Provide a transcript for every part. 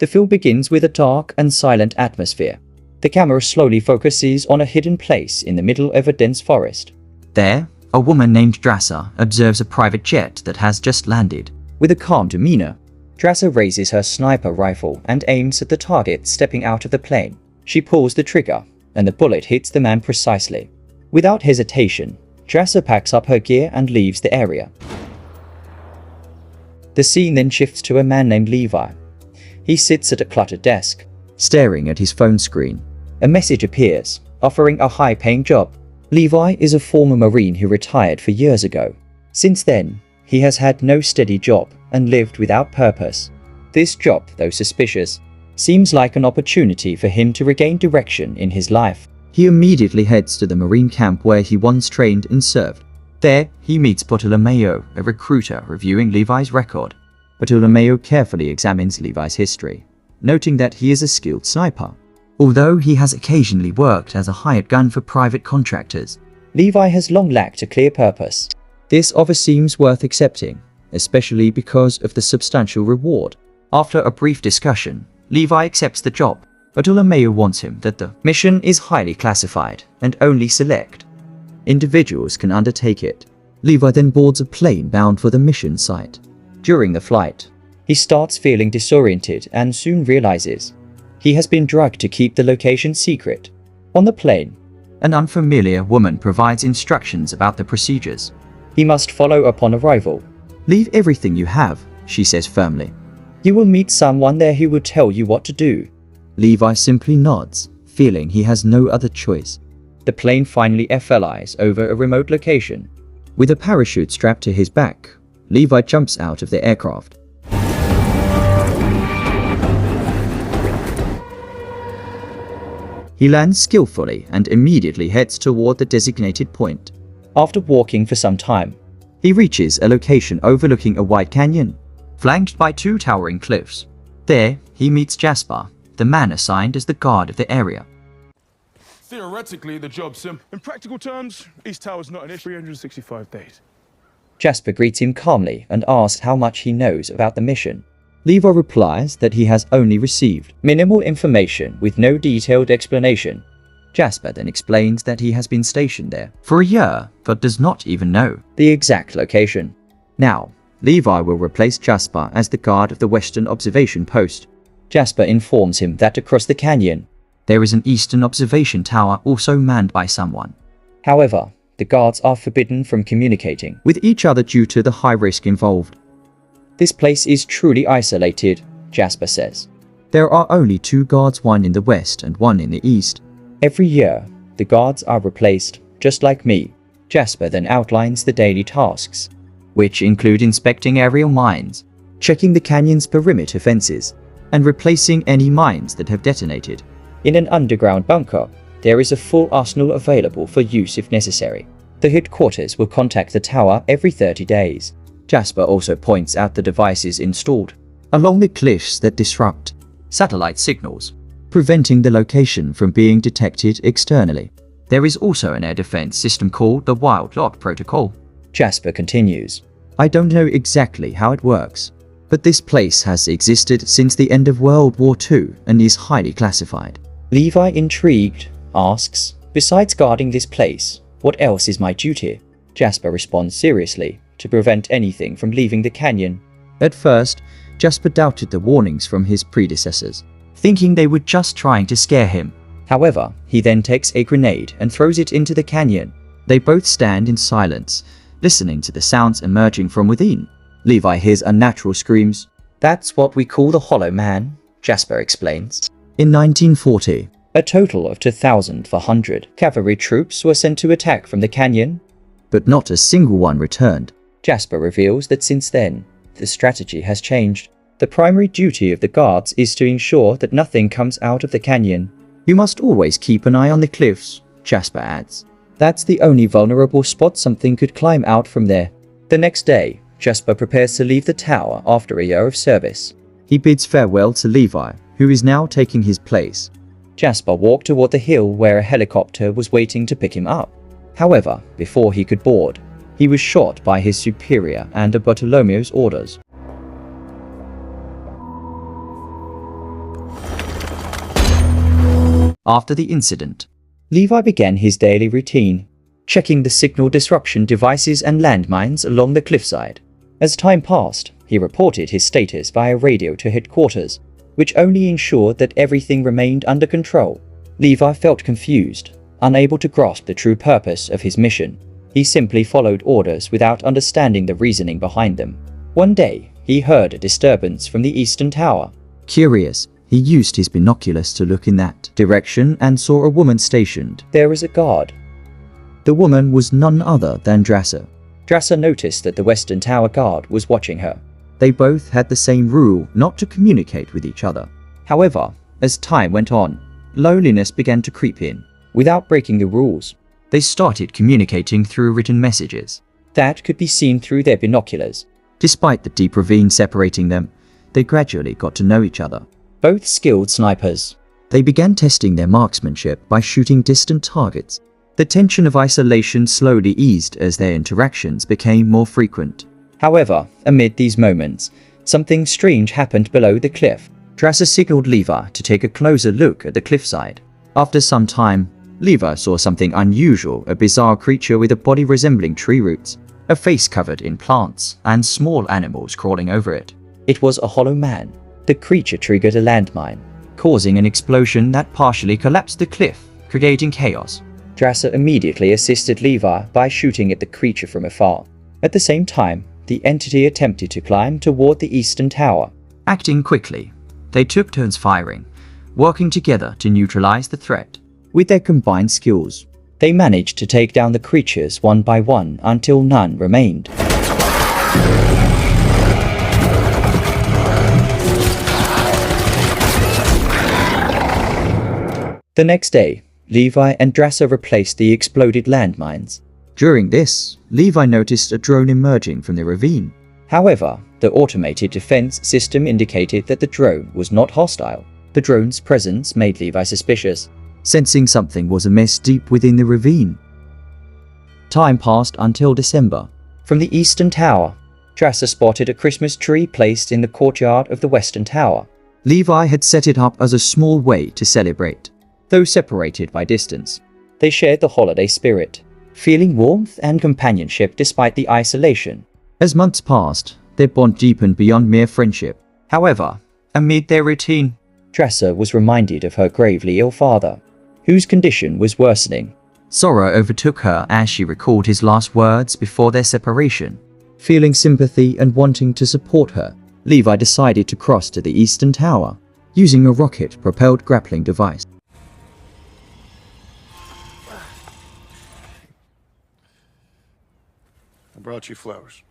The film begins with a dark and silent atmosphere. The camera slowly focuses on a hidden place in the middle of a dense forest. There, a woman named Drassa observes a private jet that has just landed. With a calm demeanor, Drassa raises her sniper rifle and aims at the target stepping out of the plane. She pulls the trigger, and the bullet hits the man precisely. Without hesitation, Drassa packs up her gear and leaves the area. The scene then shifts to a man named Levi. He sits at a cluttered desk, staring at his phone screen. A message appears, offering a high-paying job. Levi is a former Marine who retired 4 years ago. Since then, he has had no steady job and lived without purpose. This job, though suspicious, seems like an opportunity for him to regain direction in his life. He immediately heads to the Marine camp where he once trained and served. There, he meets Bartolomeo, a recruiter reviewing Levi's record. Bartolomeo carefully examines Levi's history, noting that he is a skilled sniper, although he has occasionally worked as a hired gun for private contractors. Levi has long lacked a clear purpose. This offer seems worth accepting, especially because of the substantial reward. After a brief discussion, Levi accepts the job. Bartolomeo wants him that the mission is highly classified and only select individuals can undertake it. Levi then boards a plane bound for the mission site. During the flight, he starts feeling disoriented and soon realizes he has been drugged to keep the location secret. On the plane, an unfamiliar woman provides instructions about the procedures he must follow upon arrival. "Leave everything you have," she says firmly. "You will meet someone there who will tell you what to do." Levi simply nods, feeling he has no other choice. The plane finally FLIs over a remote location. With a parachute strapped to his back, Levi jumps out of the aircraft. He lands skillfully and immediately heads toward the designated point. After walking for some time, he reaches a location overlooking a wide canyon, flanked by 2 towering cliffs. There, he meets Jasper, the man assigned as the guard of the area. Theoretically, the job's simple. In practical terms, East Tower's not an issue. 365 days. Jasper greets him calmly and asks how much he knows about the mission. Levi replies that he has only received minimal information with no detailed explanation. Jasper then explains that he has been stationed there for a year, but does not even know the exact location. Now, Levi will replace Jasper as the guard of the Western Observation Post. Jasper informs him that across the canyon, there is an Eastern Observation Tower also manned by someone. However, the guards are forbidden from communicating with each other due to the high risk involved. "This place is truly isolated," Jasper says. "There are only 2 guards, one in the west and one in the east. Every year, the guards are replaced, just like me." Jasper then outlines the daily tasks, which include inspecting aerial mines, checking the canyon's perimeter fences, and replacing any mines that have detonated. In an underground bunker, there is a full arsenal available for use if necessary. The headquarters will contact the tower every 30 days. Jasper also points out the devices installed along the cliffs that disrupt satellite signals, preventing the location from being detected externally. There is also an air defense system called the Wild Lock Protocol. Jasper continues, "I don't know exactly how it works, but this place has existed since the end of World War II and is highly classified." Levi, intrigued, asks, "Besides guarding this place, what else is my duty?" Jasper responds seriously, to prevent anything from leaving the canyon. At first, Jasper doubted the warnings from his predecessors, thinking they were just trying to scare him. However, he then takes a grenade and throws it into the canyon. They both stand in silence, listening to the sounds emerging from within. Levi hears unnatural screams. "That's what we call the Hollow Man," Jasper explains. In 1940, a total of 2,400 cavalry troops were sent to attack from the canyon, but not a single one returned. Jasper reveals that since then, the strategy has changed. The primary duty of the guards is to ensure that nothing comes out of the canyon. "You must always keep an eye on the cliffs," Jasper adds. "That's the only vulnerable spot something could climb out from there." The next day, Jasper prepares to leave the tower after a year of service. He bids farewell to Levi, who is now taking his place. Jasper walked toward the hill where a helicopter was waiting to pick him up. However, before he could board, he was shot by his superior under Bartolomeo's orders. After the incident, Levi began his daily routine, checking the signal disruption devices and landmines along the cliffside. As time passed, he reported his status via radio to headquarters, which only ensured that everything remained under control. Levi felt confused, unable to grasp the true purpose of his mission. He simply followed orders without understanding the reasoning behind them. One day, he heard a disturbance from the eastern tower. Curious, he used his binoculars to look in that direction and saw a woman stationed there as a guard. The woman was none other than Drasser. Drasser noticed that the western tower guard was watching her. They both had the same rule not to communicate with each other. However, as time went on, loneliness began to creep in. Without breaking the rules, they started communicating through written messages that could be seen through their binoculars. Despite the deep ravine separating them, they gradually got to know each other. Both skilled snipers, they began testing their marksmanship by shooting distant targets. The tension of isolation slowly eased as their interactions became more frequent. However, amid these moments, something strange happened below the cliff. Drasser signaled Levi to take a closer look at the cliffside. After some time, Levi saw something unusual, a bizarre creature with a body resembling tree roots, a face covered in plants, and small animals crawling over it. It was a hollow man. The creature triggered a landmine, causing an explosion that partially collapsed the cliff, creating chaos. Drasser immediately assisted Levi by shooting at the creature from afar. At the same time, the entity attempted to climb toward the eastern tower. Acting quickly, they took turns firing, working together to neutralize the threat. With their combined skills, they managed to take down the creatures one by one until none remained. The next day, Levi and Drasser replaced the exploded landmines. During this, Levi noticed a drone emerging from the ravine. However, the automated defense system indicated that the drone was not hostile. The drone's presence made Levi suspicious, sensing something was amiss deep within the ravine. Time passed until December. From the eastern tower, Drasser spotted a Christmas tree placed in the courtyard of the western tower. Levi had set it up as a small way to celebrate. Though separated by distance, they shared the holiday spirit, feeling warmth and companionship despite the isolation. As months passed, their bond deepened beyond mere friendship. However, amid their routine, Drasser was reminded of her gravely ill father, whose condition was worsening. Sorrow overtook her as she recalled his last words before their separation. Feeling sympathy and wanting to support her, Levi decided to cross to the eastern tower, using a rocket-propelled grappling device. I brought you flowers.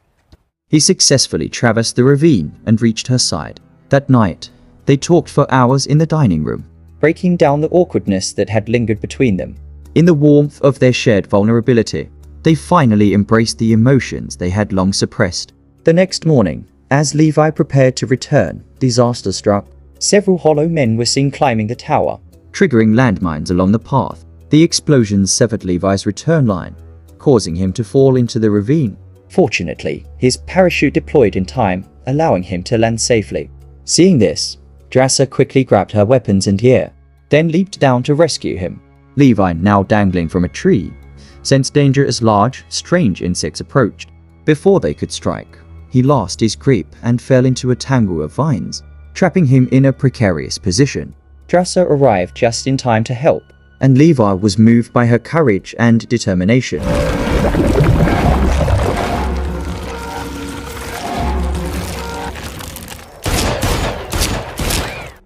He successfully traversed the ravine and reached her side. That night, they talked for hours in the dining room, breaking down the awkwardness that had lingered between them. In the warmth of their shared vulnerability, they finally embraced the emotions they had long suppressed. The next morning, as Levi prepared to return, disaster struck. Several hollow men were seen climbing the tower, triggering landmines along the path. The explosions severed Levi's return line, causing him to fall into the ravine. Fortunately, his parachute deployed in time, allowing him to land safely. Seeing this, Drasser quickly grabbed her weapons and gear, then leaped down to rescue him. Levi, now dangling from a tree, sensed danger as large, strange insects approached. Before they could strike, he lost his grip and fell into a tangle of vines, trapping him in a precarious position. Drasser arrived just in time to help, and Levi was moved by her courage and determination.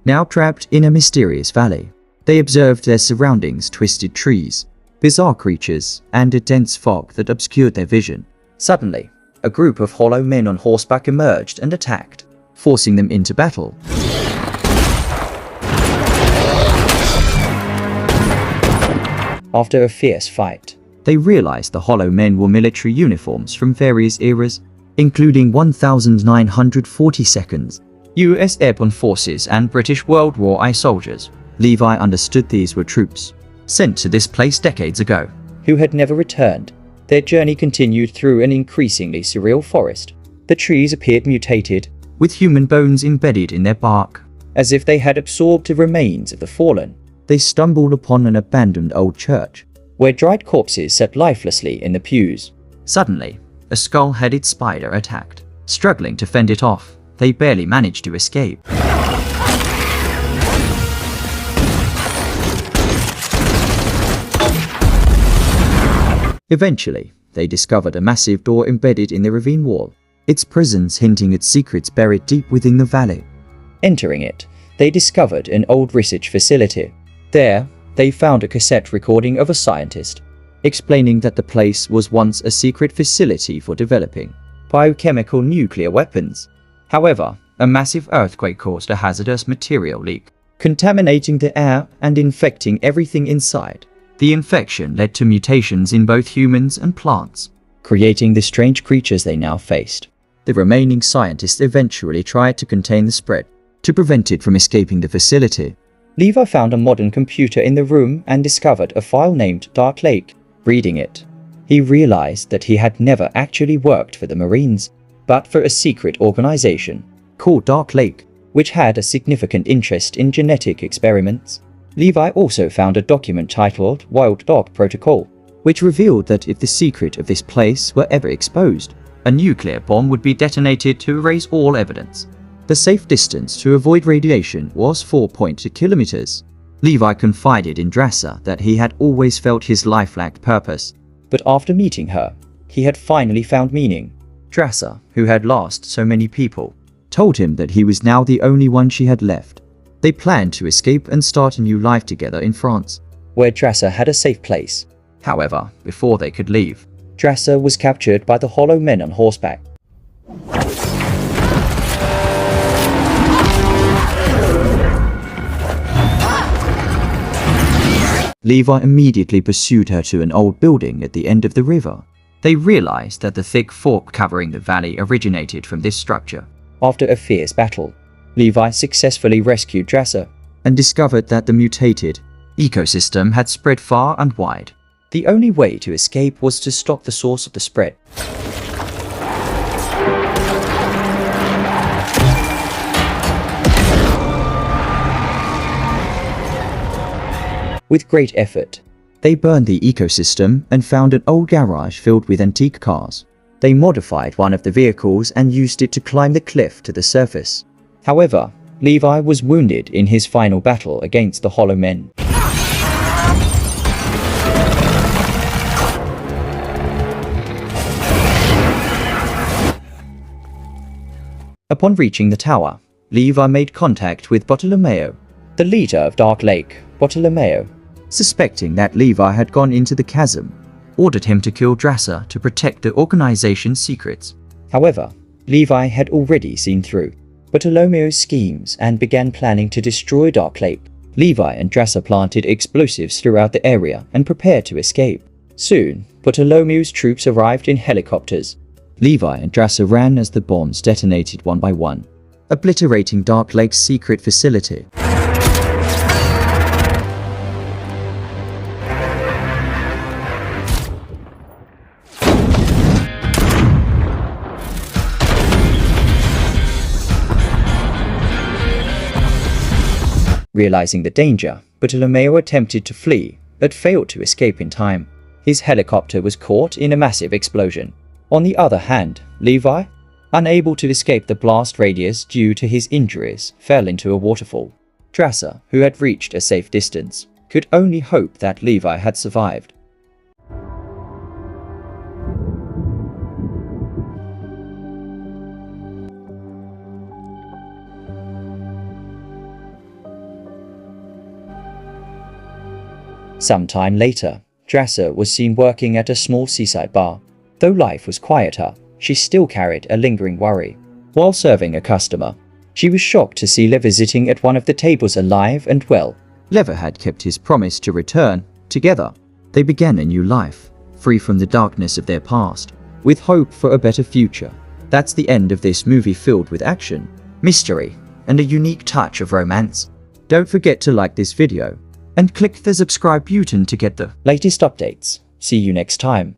Now trapped in a mysterious valley, they observed their surroundings: twisted trees, bizarre creatures, and a dense fog that obscured their vision. Suddenly, a group of hollow men on horseback emerged and attacked, forcing them into battle. After a fierce fight, they realized the hollow men wore military uniforms from various eras, including 1942nd US Airborne Forces and British World War I soldiers. Levi understood these were troops sent to this place decades ago, who had never returned. Their journey continued through an increasingly surreal forest. The trees appeared mutated, with human bones embedded in their bark. as if they had absorbed the remains of the fallen. They stumbled upon an abandoned old church, where dried corpses sat lifelessly in the pews. Suddenly, a skull-headed spider attacked. Struggling to fend it off, they barely managed to escape. Eventually, they discovered a massive door embedded in the ravine wall, its presence hinting at secrets buried deep within the valley. Entering it, they discovered an old research facility. There, they found a cassette recording of a scientist, explaining that the place was once a secret facility for developing biochemical nuclear weapons. However, a massive earthquake caused a hazardous material leak, contaminating the air and infecting everything inside. The infection led to mutations in both humans and plants, creating the strange creatures they now faced. The remaining scientists eventually tried to contain the spread, to prevent it from escaping the facility. Levi found a modern computer in the room and discovered a file named Dark Lake. Reading it, he realized that he had never actually worked for the Marines, but for a secret organization called Dark Lake, which had a significant interest in genetic experiments. Levi also found a document titled Wild Dog Protocol, which revealed that if the secret of this place were ever exposed, a nuclear bomb would be detonated to erase all evidence. The safe distance to avoid radiation was 4.2 kilometers. Levi confided in Drasser that he had always felt his life lacked purpose, but after meeting her, he had finally found meaning. Drasser, who had lost so many people, told him that he was now the only one she had left. They planned to escape and start a new life together in France, where Drasser had a safe place. However, before they could leave, Drasser was captured by the Hollow Men on horseback. Levi immediately pursued her to an old building at the end of the river. They realized that the thick fog covering the valley originated from this structure. After a fierce battle, Levi successfully rescued Drasser and discovered that the mutated ecosystem had spread far and wide. The only way to escape was to stop the source of the spread. With great effort, they burned the ecosystem and found an old garage filled with antique cars. They modified one of the vehicles and used it to climb the cliff to the surface. However, Levi was wounded in his final battle against the Hollow Men. Upon reaching the tower, Levi made contact with Bartolomeo, the leader of Dark Lake. Bartolomeo, suspecting that Levi had gone into the chasm, ordered him to kill Drasser to protect the organization's secrets. However, Levi had already seen through Bartolomeo's schemes and began planning to destroy Dark Lake. Levi and Drasser planted explosives throughout the area and prepared to escape. Soon, Bartolomeo's troops arrived in helicopters. Levi and Drasser ran as the bombs detonated one by one, obliterating Dark Lake's secret facility. Realizing the danger, Bartolomeo attempted to flee, but failed to escape in time. His helicopter was caught in a massive explosion. On the other hand, Levi, unable to escape the blast radius due to his injuries, fell into a waterfall. Drasser, who had reached a safe distance, could only hope that Levi had survived. Sometime later, Drasser was seen working at a small seaside bar. Though life was quieter, she still carried a lingering worry. While serving a customer, she was shocked to see Levi sitting at one of the tables alive and well. Levi had kept his promise to return. Together, they began a new life, free from the darkness of their past, with hope for a better future. That's the end of this movie filled with action, mystery, and a unique touch of romance. Don't forget to like this video and click the subscribe button to get the latest updates. See you next time.